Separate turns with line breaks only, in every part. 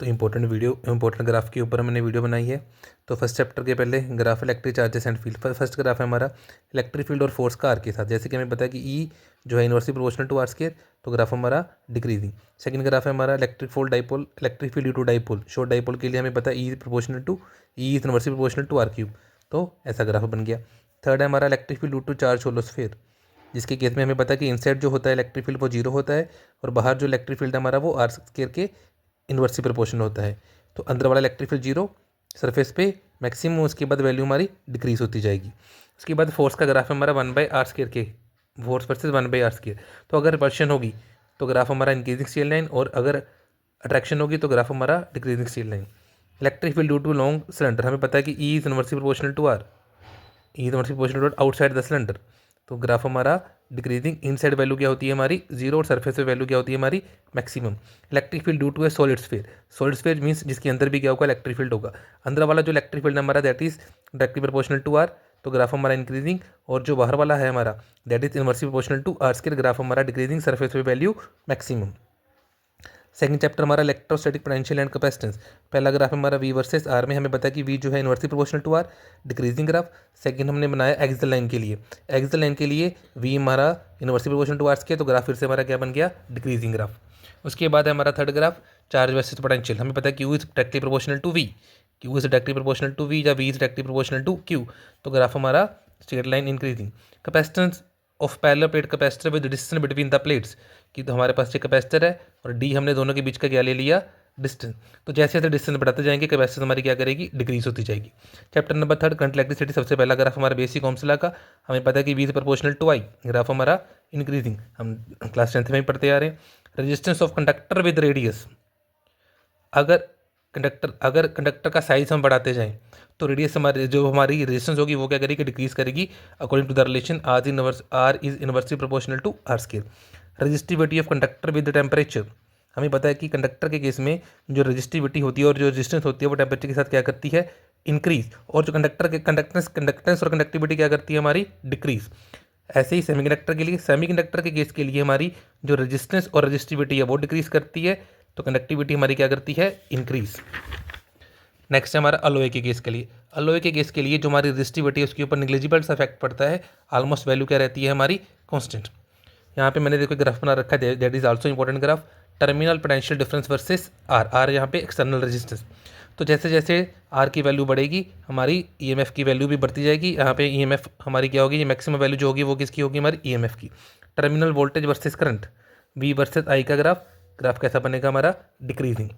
तो important graph के ऊपर मैंने वीडियो बनाई है। तो फर्स्ट चैप्टर के पहले graph electric charges and field. First graph है हमारा इलेक्ट्रिक फील्ड और फोर्स का आर के साथ। जैसे कि हमें पता है कि ई जो है inversely proportional to R square, तो ग्राफ हमारा डिक्रीजिंग। सेकंड ग्राफ है हमारा electric field due to dipole. Short dipole के लिए हमें पता है E is inversely proportional to R cube, तो ऐसा ग्राफ बन गया। थर्ड है हमारा electric field due to charge hollow sphere, जिसके केस में हमें पता है कि इनसाइड जो होता है इलेक्ट्रिक फील्ड वो जीरो होता है और बाहर जो इलेक्ट्रिक फील्ड हमारा वो आर स्क्वायर के इन्वर्सली प्रोपोर्शनल होता है। तो अंदर वाला इलेक्ट्रिक फील्ड जीरो, सरफेस पे मैक्सिमम, उसके बाद वैल्यू हमारी डिक्रीज होती जाएगी। उसके बाद फोर्स का ग्राफ हमारा 1/r² के, फोर्स वर्सेस 1/r²। तो अगर रिपल्शन होगी तो ग्राफ हमारा इंक्रीजिंग स्ट्रेट लाइन, और अगर अट्रैक्शन होगी तो ग्राफ हमारा decreasing straight line. Electric field due to long cylinder, हमें पता है कि E is inversely proportional to R, E is inversely proportional to outside the cylinder. तो ग्राफ हमारा डिक्रीजिंग, इनसाइड वैल्यू क्या होती है हमारी जीरो, और सरफेस पे वैल्यू क्या होती है हमारी maximum. Electric field due to a solid sphere means जिसके अंदर भी क्या होगा इलेक्ट्रिक फील्ड होगा। अंदर वाला जो इलेक्ट्रिक फील्ड हमारा that is directly proportional to R, तो ग्राफ हमारा इंक्रीजिंग। और जो बाहर वाला है हमारा that is inversely proportional to R square, graph हमारा डिक्रीजिंग, सरफेस पे वैल्यू मैक्सिमम। सेकंड चैप्टर हमारा इलेक्ट्रोस्टैटिक पोटेंशियल एंड कैपेसिटेंस। पहला ग्राफ हमारा वी वर्सेस आर में हमें पता है कि वी जो है inversely proportional to R, decreasing graph. Second हमने बनाया एक्सियल लाइन के लिए, एक्सियल लाइन के लिए वी हमारा इनवर्सली प्रोपोर्शनल टू आर के, तो ग्राफ फिर से हमारा क्या बन गया डिक्रीजिंग ग्राफ। उसके बाद है हमारा third graph charge versus potential. हमें पता है Q is directly proportional to V, Q is directly proportional to V या V is directly proportional to Q, तो ग्राफ हमारा straight line increasing. Capacitance of parallel plate capacitor with distance between the plates, कि तो हमारे पास एक capacitor है और D हमने दोनों के बीच का क्या ले लिया डिस्टेंस। तो जैसे जैसे डिस्टेंस बढ़ाते जाएंगे कैपेसिटेंस हमारी क्या करेगी डिक्रीज होती जाएगी। Chapter number third current electricity. सबसे पहला ग्राफ हमारा बेसिक ओम्स लॉ का, हमें पता है कि V is proportional to I, graph हमारा इंक्रीजिंग, हम क्लास 10th में ही पढ़ते आ रहे हैं। Resistance of conductor with radius, अगर कंडक्टर का साइज हम बढ़ाते जाएं तो रेडियस हमारी रेजिस्टेंस होगी वो क्या करेगी डिक्रीज करेगी, according to the relation R is inversely proportional to R square. Resistivity of conductor with temperature, हमें पता है कि कंडक्टर के केस में जो रजिस्टिविटी होती है और जो रेजिस्टेंस होती है वो टेम्परेचर के साथ क्या करती है इंक्रीज, और जो कंडक्टेंस और कंडक्टिविटी क्या करती है हमारी डिक्रीज। ऐसे ही सेमीकंडक्टर के केस के लिए हमारी जो रेजिस्टेंस और रजिस्टिविटी है वो डिक्रीज करती है, तो कंडक्टिविटी हमारी क्या करती है इंक्रीज। नेक्स्ट है हमारा अलॉय के केस के लिए। अलॉय के केस के लिए जो हमारी रेजिस्टिविटी है उसके ऊपर निग्लिजिबल सा इफेक्ट पड़ता है, ऑलमोस्ट वैल्यू क्या रहती है हमारी कांस्टेंट। यहाँ पे मैंने देखो ग्राफ बना रखा है, that is also important graph. Terminal potential difference versus R यहाँ पे एक्सटर्नल रेजिस्टेंस। तो जैसे जैसे आर की वैल्यू बढ़ेगी हमारी ईएमएफ की वैल्यू भी बढ़ती जाएगी। यहाँ पे ईएमएफ हमारी क्या होगी, ये मैक्सिमम वैल्यू जो होगी वो किसकी होगी हमारी ईएमएफ की। Terminal voltage versus current, V versus I का ग्राफ कैसा बनेगा हमारा decreasing.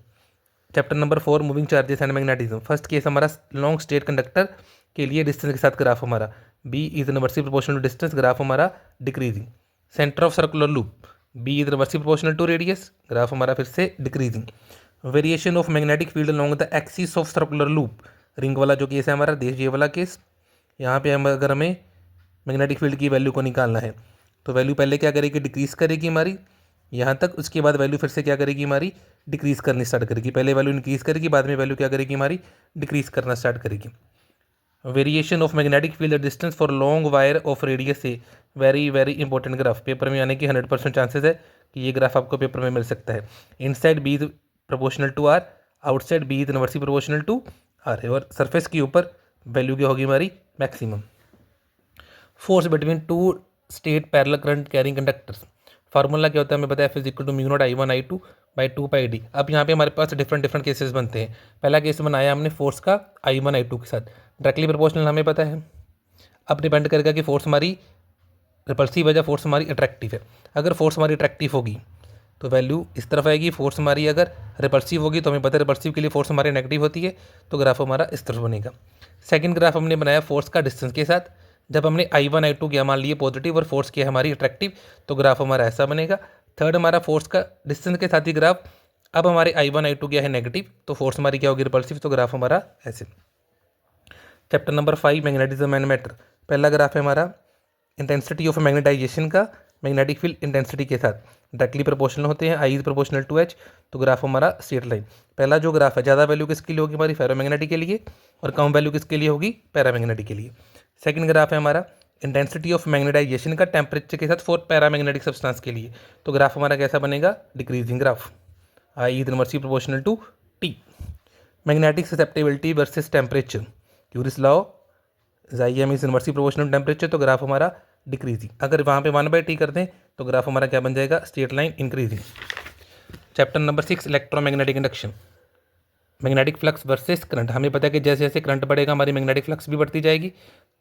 Chapter number 4 moving charges and magnetism. First case हमारा लॉन्ग स्ट्रेट कंडक्टर के लिए डिस्टेंस के साथ ग्राफ हमारा B is inversely proportional to distance, graph हमारा decreasing. Centre of circular loop, B is inversely proportional to radius, graph हमारा फिर से decreasing. Variation of magnetic field along the axis of circular loop, ring वाला जो case है हमारा ये वाला केस। यहाँ पे अगर हमें मैग्नेटिक फील्ड की वैल्यू को निकालना है तो वैल्यू पहले क्या करेगी डिक्रीज करेगी हमारी यहाँ तक, उसके बाद वैल्यू फिर से क्या करेगी हमारी डिक्रीज करनी स्टार्ट करेगी। पहले वैल्यू इंक्रीज करेगी, बाद में वैल्यू क्या करेगी हमारी डिक्रीज करना स्टार्ट करेगी। Variation of magnetic field distance for long wire of radius से very very important graph, paper में आने की 100% चांसेस है कि ये ग्राफ आपको पेपर में मिल सकता है। Inside B is proportional to R, outside B is inversely proportional to R, और सरफेस के ऊपर वैल्यू क्या होगी हमारी maximum. Force between two state parallel current carrying conductors, formula क्या होता है हमें पता है, F is equal to mu naught I1 I2 by 2 pi D. अब यहाँ पे हमारे पास डिफरेंट केसेस बनते हैं। पहला केस बनाया हमने फोर्स का I1 I2 के साथ, डायरेक्टली प्रोपोर्शनल हमें पता है। अब डिपेंड करेगा कि फोर्स हमारी रिपल्सिव है या फोर्स हमारी अट्रैक्टिव है। अगर फोर्स हमारी अट्रैक्टिव होगी तो वैल्यू इस तरफ आएगी, फोर्स हमारी अगर रिपल्सिव होगी तो हमें पता है रिपल्सिव के लिए फोर्स हमारी नेगेटिव होती है, तो ग्राफ हमारा इस तरफ बनेगा। सेकंड ग्राफ हमने बनाया फोर्स का डिस्टेंस के साथ, जब हमने I1 I2 किया मान लिए पॉजिटिव और फोर्स किया हमारी अट्रैक्टिव, तो ग्राफ हमारा ऐसा बनेगा। थर्ड हमारा फोर्स का डिस्टेंस के साथ ही ग्राफ, अब हमारे I1 I2 किया है नेगेटिव तो फोर्स हमारी क्या होगी रिपल्सिव, तो ग्राफ हमारा ऐसे। Chapter number 5 magnetism and matter. पहला ग्राफ है हमारा इंटेंसिटी ऑफ मैग्नेटाइजेशन का मैग्नेटिक फील्ड इंटेंसिटी के साथ डायरेक्टली प्रोपोर्शनल होते हैं, I is proportional to H, तो ग्राफ हमारा स्ट्रेट लाइन। पहला जो ग्राफ है ज़्यादा वैल्यू किसके लिए होगी हमारी फेरोमैग्नेटिक के लिए, और कम वैल्यू किसके लिए होगी पैरामैग्नेटिक के लिए। सेकंड ग्राफ है हमारा इंटेंसिटी ऑफ मैग्नेटाइजेशन का टेम्परेचर के साथ फॉर पैरामैग्नेटिक सब्सटेंस के लिए, तो ग्राफ हमारा कैसा बनेगा decreasing graph, I is inversely proportional to T. Magnetic susceptibility versus temperature, Curie's law, IM is inversely proportional to temperature, तो ग्राफ हमारा डिक्रीजिंग। अगर वहाँ पे 1/T कर दें तो ग्राफ हमारा क्या बन जाएगा, straight line increasing. Chapter number 6 electromagnetic induction, magnetic flux versus current. हमें पता है कि जैसे जैसे करंट बढ़ेगा हमारी मैग्नेटिक फ्लक्स भी बढ़ती जाएगी,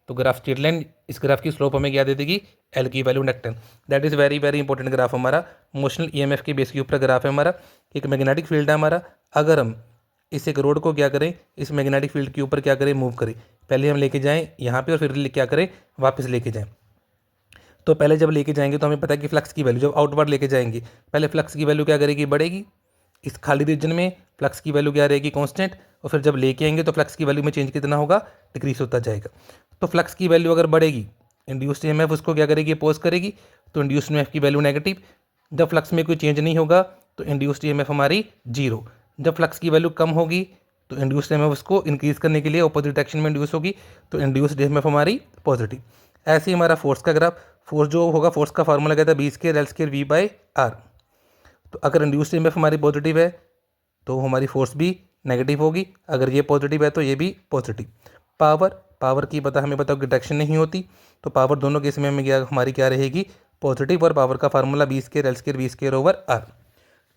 तो ग्राफ स्ट्रेट लाइन, इस ग्राफ की स्लोप हमें क्या दे देगी, एल की value inductance. That is very very important graph हमारा, मोशनल EMF के बेस के ऊपर ग्राफ है हमारा। एक मैग्नेटिक फील्ड है हमारा, अगर हम इस एक रोड को क्या करें, इस मैग्नेटिक फील्ड के ऊपर क्या करें, मूव करें, पहले हम लेके जाएं यहाँ पे और फिर क्या करें, वापस लेके जाएं। तो पहले जब लेके जाएंगे तो हमें पता है कि फ्लक्स की वैल्यू, जब आउटवर्ड लेके जाएंगे पहले फ्लक्स की वैल्यू क्या करेगी, बढ़ेगी। इस खाली रीजन में फ्लक्स की वैल्यू क्या रहेगी, कांस्टेंट, और फिर जब लेके आएंगे तो फ्लक्स की वैल्यू में चेंज कितना होगा, डिक्रीज होता जाएगा। तो फ्लक्स की वैल्यू अगर बढ़ेगी, इंड्यूस्ड EMF उसको क्या करेगी, अपोज करेगी, तो इंड्यूस्ड EMF की वैल्यू नेगेटिव। जब फ्लक्स में कोई चेंज नहीं होगा तो इंड्यूस्ड EMF हमारी जीरो। जब फ्लक्स की वैल्यू कम होगी तो इंड्यूस्ड EMF उसको इंक्रीज करने के लिए अपोजिट डायरेक्शन में इंड्यूस होगी, तो इंड्यूस्ड EMF हमारी पॉजिटिव। ऐसे ही हमारा फोर्स का ग्राफ, फोर्स जो होगा, फोर्स का फार्मूला कहता है B²L² V/R। तो अगर इंड्यूस्ड EMF हमारी पॉजिटिव है तो हमारी फोर्स भी नेगेटिव होगी, अगर ये पॉजिटिव है तो ये भी पॉजिटिव। पावर की पता हमें पता डायरेक्शन नहीं होती, तो पावर दोनों केस में हमें क्या, हमारी क्या रहेगी, पॉजिटिव, और पावर का formula B²L² V²/R।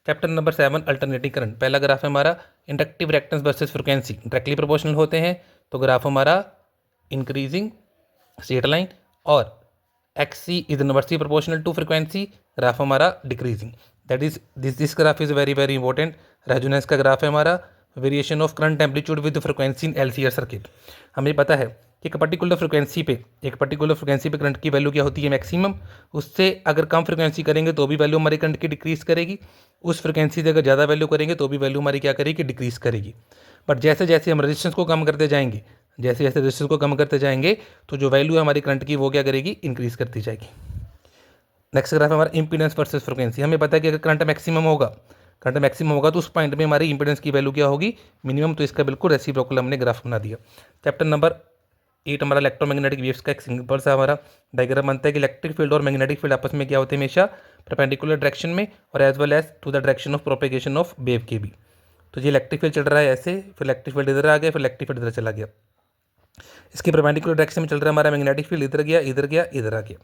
Chapter number 7 alternating current. पहला ग्राफ है हमारा inductive reactance versus frequency, directly proportional होते हैं, तो ग्राफ हमारा इंक्रीजिंग स्ट्रेट लाइन, और XC is inversely proportional to frequency, graph हमारा decreasing. That is this graph is very very important. Resonance का ग्राफ है हमारा, variation of current amplitude with frequency in LCR circuit. हमें पता है कि एक पर्टिकुलर फ्रीक्वेंसी पे करंट की वैल्यू क्या होती है, मैक्सिमम। उससे अगर कम फ्रीक्वेंसी करेंगे तो भी वैल्यू हमारी करंट की डिक्रीज करेगी, उस फ्रीक्वेंसी से अगर ज़्यादा वैल्यू करेंगे तो भी वैल्यू हमारी क्या करेगी, डिक्रीज करेगी। बट जैसे जैसे हम रेजिस्टेंस को कम करते जाएंगे, तो जो वैल्यू है हमारी करंट की वो क्या करेगी, इंक्रीज करती जाएगी। नेक्स्ट ग्राफ हमारा इंपीडेंस वर्सेस फ्रीक्वेंसी। हमें पता है कि अगर करंट मैक्सिमम होगा तो उस पॉइंट में हमारी इंपीडेंस की वैल्यू क्या होगी, मिनिमम। तो इसका बिल्कुल रेसिप्रोकल हमने ग्राफ बना दिया। चैप्टर नंबर 8 हमारा इलेक्ट्रोमैग्नेटिक वेव्स का एक सिंपल सा हमारा डायग्राम बनता है कि इलेक्ट्रिक फील्ड और मैग्नेटिक फील्ड आपस में क्या होते हैं, हमेशा परपेंडिकुलर डायरेक्शन में, और as well as to the direction of propagation of wave के भी। तो ये इलेक्ट्रिक फील्ड चल रहा है ऐसे, फिर इलेक्ट्रिक फील्ड इधर आ गया, फिर इलेक्ट्रिक फील्ड इधर चला गया। इसके परपेंडिकुलर डायरेक्शन में चल रहा है हमारा मैग्नेटिक फील्ड, इधर गया, इधर गया, इधर आ गया।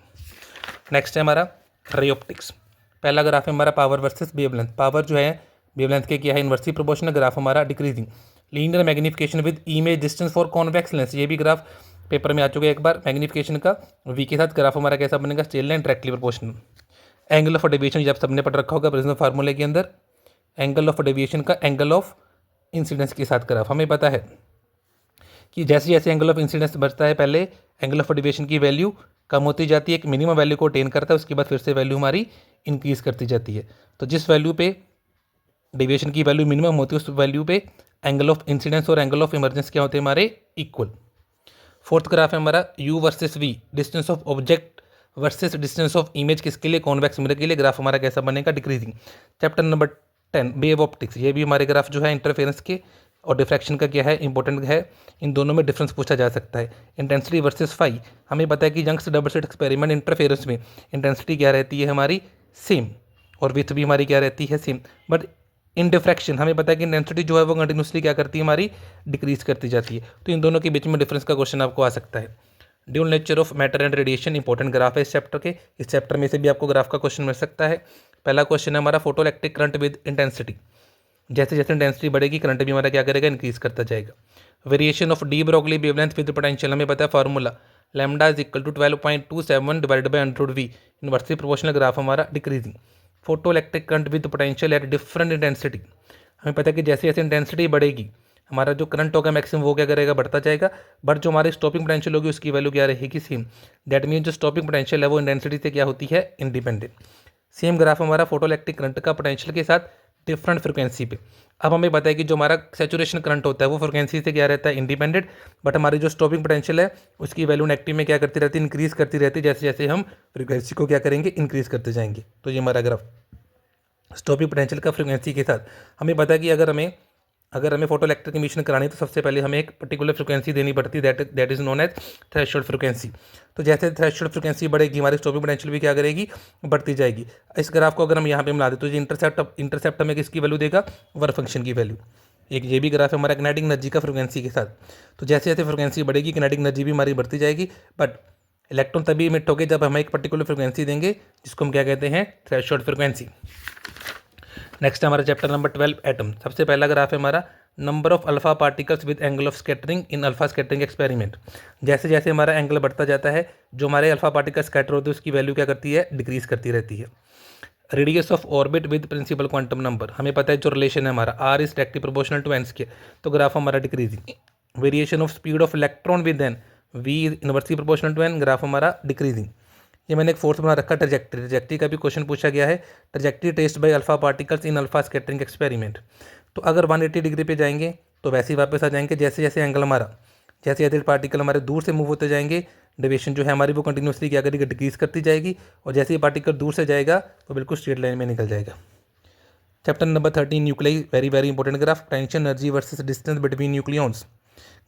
नेक्स्ट है हमारा रे ऑप्टिक्स। पहला ग्राफ है हमारा पावर वर्सेस वेवलेंथ। पावर जो है वेवलेंथ के क्या है, इनवर्सली प्रोपोर्शनल, ग्राफ हमारा decreasing. Linear magnification with image distance for convex lens, ये भी ग्राफ पेपर में आ चुका है एक बार। मैग्निफिकेशन का V के साथ ग्राफ हमारा कैसा बनेगा, straight line directly proportional. Angle of deviation जब सबने पढ़ रखा होगा प्रिज्म फार्मूले के अंदर, एंगल ऑफ डेविएशन का एंगल ऑफ इंसिडेंस के साथ ग्राफ। हमें पता है कि जैसे जैसे एंगल ऑफ इंसिडेंस बढ़ता है, पहले एंगल ऑफ डेविएशन की वैल्यू कम होती जाती है, एक मिनिमम वैल्यू को अटेन करता है, उसके बाद फिर से वैल्यू हमारी इंक्रीज करती जाती है। तो जिस वैल्यू पे डेविएशन की वैल्यू मिनिमम होती है उस वैल्यू पे एंगल ऑफ इंसिडेंस और एंगल ऑफ इमरजेंस क्या होते हैं हमारे, इक्वल। फोर्थ ग्राफ है हमारा U versus V, distance of object versus distance of image, किसके लिए, कॉन्वेक्स मिरर के लिए। ग्राफ हमारा कैसा बनेगा, decreasing. Chapter number 10 wave optics, ये भी हमारे ग्राफ जो है इंटरफेरेंस के और डिफ्रैक्शन का क्या है, इंपॉर्टेंट है। इन दोनों में डिफरेंस पूछा जा सकता है। इंटेंसिटी वर्सेस फाई, हमें पता है कि Young's double slit experiment interference में इंटेंसिटी क्या रहती है हमारी, सेम, और विथ भी हमारी क्या रहती है, सेम। बट इन डिफ्रैक्शन हमें पता है कि इंटेंसिटी जो है वो कंटिन्यूसली क्या करती है, हमारी डिक्रीज करती जाती है। तो इन दोनों के बीच में डिफरेंस का क्वेश्चन आपको आ सकता है। Dual nature of matter and radiation, important graph है इस चैप्टर के। इस चैप्टर में से भी आपको ग्राफ का क्वेश्चन मिल सकता है। पहला क्वेश्चन है हमारा photo electric current with intensity. जैसे जैसे इंटेंसिटी बढ़ेगी करंट भी हमारा क्या करेगा, इंक्रीज करता जाएगा। Variation of de Broglie wavelength with potential, हमें पता है formula lambda is equal to 12.27 divided by √V, inversely proportional, graph हमारा decreasing. Photo electric current with potential at different intensity, हमें पता है कि जैसे जैसे इंटेंसिटी बढ़ेगी हमारा जो करंट होगा मैक्सिमम वो क्या करेगा, बढ़ता जाएगा। बट जो हमारी स्टॉपिंग पोटेंशियल होगी उसकी वैल्यू क्या रहेगी, सेम। दैट मीन जो स्टॉपिंग पोटेंशियल है वो इंटेंसिटी से क्या होती है, इंडिपेंडेंट। सेम ग्राफ हमारा फोटो इलेक्ट्रिक करंट का पोटेंशियल के साथ डिफरेंट फ्रिक्वेंसी पे। अब हमें पता है कि जो हमारा सैचुरेशन करंट होता है वो फ्रिक्वेंसी से क्या रहता है, इंडिपेंडेंट। बट हमारी जो स्टॉपिंग पोटेंशियल है उसकी वैल्यू नेगेटिव में क्या करती रहती है, इंक्रीज करती रहती है, जैसे जैसे हम फ्रिक्वेंसी को क्या करेंगे, इंक्रीज करते जाएंगे। तो ये हमारा ग्राफ स्टॉपिंग पोटेंशियल का फ्रिक्वेंसी के साथ। हमें पता है कि अगर हमें फोटो इलेक्ट्रिक इमिशन करानी है तो सबसे पहले हमें एक पर्टिकुलर फ्रिक्वेंसी देनी पड़ती है, that is known as threshold frequency. तो जैसे थ्रेशोल्ड फ्रिक्वेंसी बढ़ेगी हमारी स्टॉपिंग पोटेंशियल भी क्या करेगी, बढ़ती जाएगी। इस ग्राफ को अगर हम यहाँ पे मिला दें तो ये इंटरसेप्ट हमें किसकी वैल्यू देगा, वर्क फंक्शन की वैल्यू। एक ये भी ग्राफ है हमारा किनेटिक एनर्जी का फ्रिक्वेंसी के साथ। तो जैसे जैसे फ्रिक्वेंसी बढ़ेगी किनेटिक एनर्जी भी हमारी बढ़ती जाएगी, बट इलेक्ट्रॉन तभी इमिट होंगे जब हम एक पर्टिकुलर फ्रिक्वेंसी देंगे, जिसको हम क्या कहते हैं, थ्रेशोल्ड फ्रिक्वेंसी। नेक्स्ट हमारा चैप्टर नंबर 12 एटम। सबसे पहला ग्राफ है हमारा number of alpha particles with angle of scattering in alpha scattering experiment. जैसे जैसे हमारा एंगल बढ़ता जाता है, जो हमारे अल्फा पार्टिकल स्कैटर होते हैं उसकी वैल्यू क्या करती है, डिक्रीज करती रहती है। Radius of orbit with principal quantum number, हमें पता है जो रिलेशन है हमारा R is directly proportional to N square, तो ग्राफ हमारा decreasing. Variation of speed of electron with N, V is inversely proportional to N, graph हमारा decreasing. ये मैंने एक फोर्स बना रखा ट्रजेक्टरी, ट्रजेक्टरी का भी क्वेश्चन पूछा गया है, trajectory traced by alpha particles in alpha scattering experiment. तो अगर 180 डिग्री पे जाएंगे तो वैसे ही वापस आ जाएंगे, जैसे जैसे एंगल हमारा, जैसे जैसे पार्टिकल हमारे दूर से मूव होते जाएंगे, डेविएशन जो है हमारी वो कंटिन्यूसली क्या करेगी, डिक्रीज करती जाएगी, और जैसे ही पार्टिकल दूर से जाएगा तो बिल्कुल स्ट्रेट लाइन में निकल जाएगा। Chapter number 13 nuclei, very very important graph, tension energy versus distance between nucleons.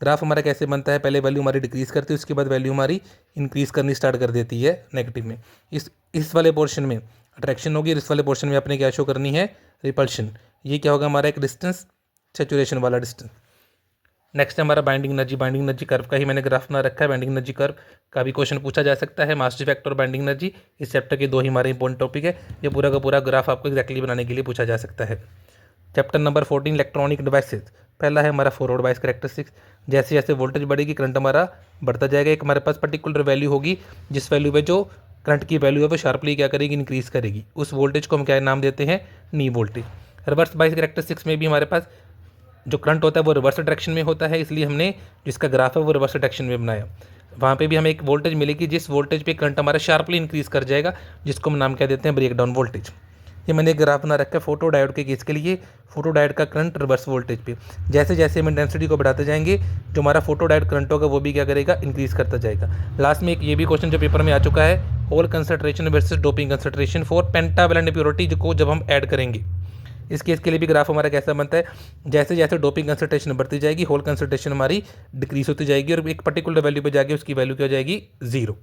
Graph हमारा कैसे बनता है, पहले वैल्यू हमारी डिक्रीज करती है, उसके बाद वैल्यू हमारी इंक्रीज करनी स्टार्ट कर देती है नेगेटिव में। इस वाले पोर्शन में अट्रैक्शन होगी, इस वाले पोर्शन में अपने क्या शो करनी है, रिपल्शन। ये क्या होगा हमारा, एक डिस्टेंस, सेचुरेशन वाला डिस्टेंस। नेक्स्ट है हमारा binding energy, binding energy curve का ही मैंने ग्राफ बना रखा है। बाइंडिंग एनर्जी कर्व का भी क्वेश्चन पूछा जा सकता है, मास इफेक्ट और बाइंडिंग एनर्जी, इस चैप्टर के दो ही हमारे इंपॉर्टेंट टॉपिक है। ये पूरा का पूरा ग्राफ आपको एक्जैक्टली बनाने के लिए पूछा जा सकता है। Chapter number 14 electronic devices. पहला है हमारा फॉरवर्ड बायस कैरेक्टरिस्टिक्स, जैसे जैसे वोल्टेज बढ़ेगी करंट हमारा बढ़ता जाएगा। एक हमारे पास पर्टिकुलर वैल्यू होगी, जिस वैल्यू पे जो करंट की वैल्यू है वो शार्पली क्या करेगी, इंक्रीज करेगी। उस वोल्टेज को हम क्या नाम देते हैं, नी वोल्टेज। रिवर्स बायस कैरेक्टरिस्टिक्स में भी हमारे पास जो करंट होता है वो रिवर्स डायरेक्शन में होता है, इसलिए हमने जिसका ग्राफ है वो रिवर्स डायरेक्शन में बनाया। वहाँ पे भी हमें एक वोल्टेज मिलेगी, जिस वोल्टेज पे करंट हमारा शार्पली इंक्रीज कर जाएगा, जिसको हम नाम क्या देते हैं, ब्रेक डाउन वोल्टेज। ये मैंने एक ग्राफ बना रखा है फोटो डायोड के केस के लिए, फोटो डायोड का करंट रिवर्स वोल्टेज पे। जैसे जैसे हम इंटेंसिटी को बढ़ाते जाएंगे, जो हमारा फोटो डायोड करंट होगा वो भी क्या करेगा, इंक्रीज करता जाएगा। लास्ट में एक ये भी क्वेश्चन जो पेपर में आ चुका है, hole concentration versus doping concentration for pentavalent impurity, को जब हम ऐड करेंगे, इस केस के लिए भी ग्राफ हमारा कैसा बनता है, जैसे जैसे डोपिंग कंसंट्रेशन बढ़ती जाएगी, होल कंसंट्रेशन हमारी डिक्रीज होती जाएगी, और एक पर्टिकुलर वैल्यू पे जाके उसकी वैल्यू क्या हो जाएगी, 0।